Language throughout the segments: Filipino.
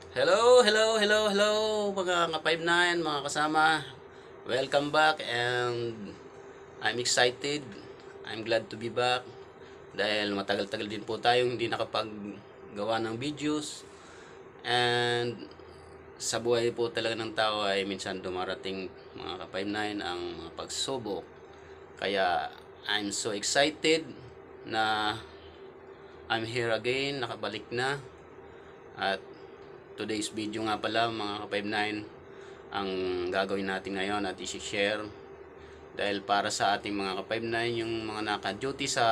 Hello mga ka-59, mga kasama. Welcome back and I'm excited. I'm glad to be back dahil matagal-tagal din po tayong hindi nakapaggawa ng videos. And sa buhay po talaga ng tao ay minsan dumarating mga ka-59 ang mga pagsubok. Kaya I'm so excited na I'm here again, nakabalik na. At today's video nga pala mga ka-59 ang gagawin natin ngayon at i-share dahil para sa ating mga ka-59 yung mga naka-duty sa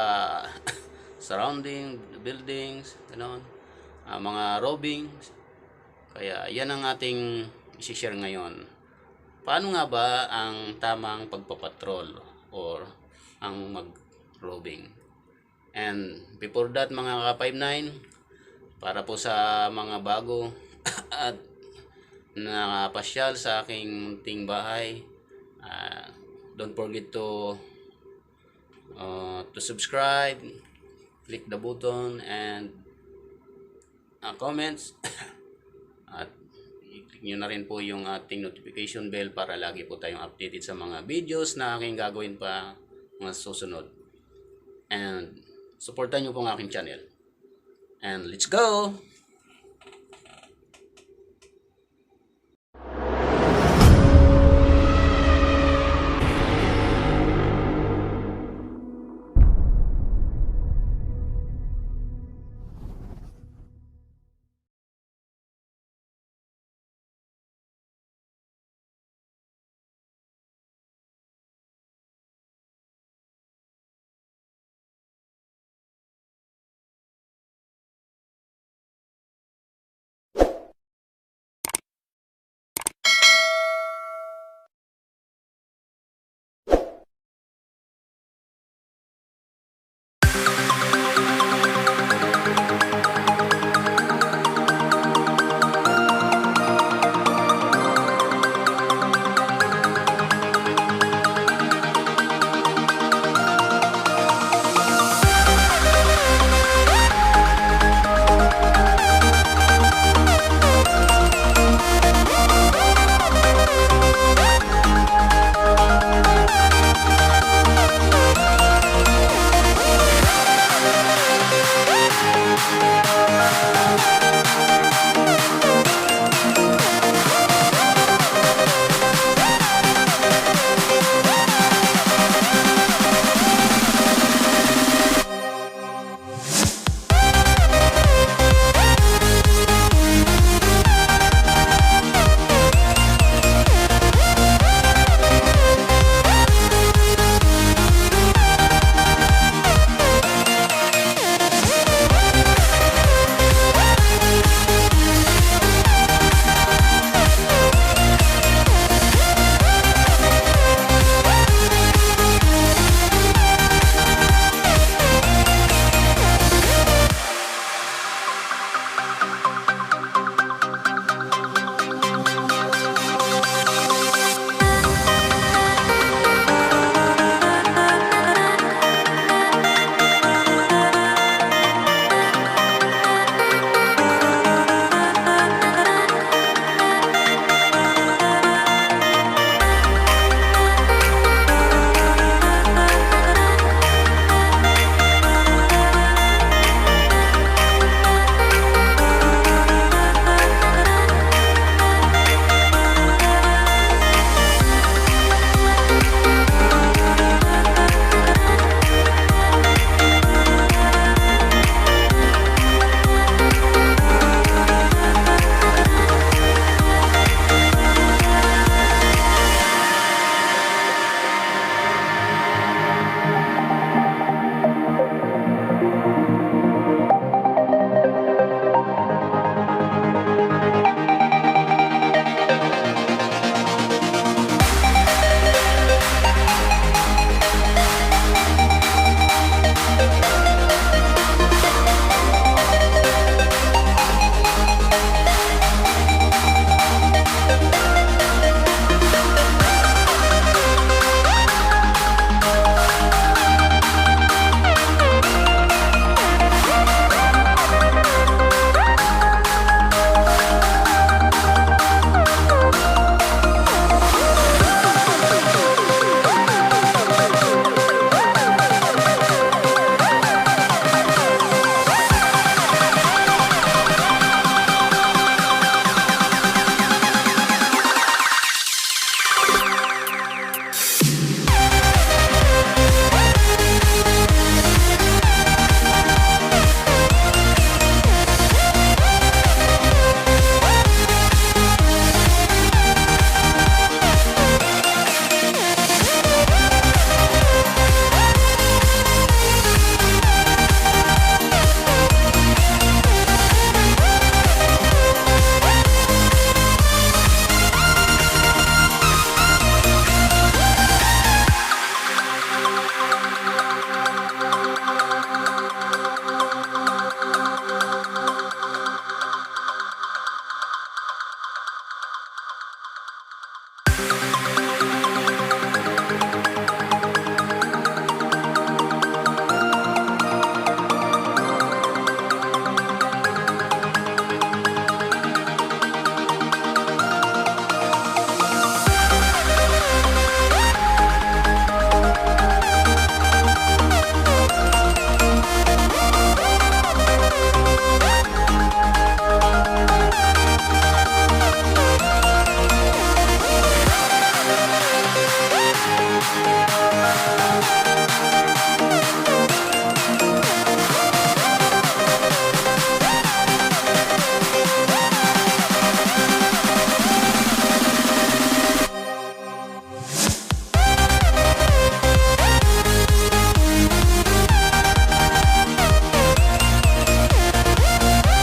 surrounding buildings, ganoon, mga robbing. Kaya yan ang ating i-share ngayon. Paano nga ba ang tamang pagpapatrol or ang mag-robbing? And before that mga ka-59, para po sa mga bago at nakapasyal sa aking munting bahay, don't forget to subscribe, click the button and comments at i-click nyo na rin po yung ating notification bell para lagi po tayong updated sa mga videos na aking gagawin pa mga susunod. And supportan nyo po ang aking channel. And let's go!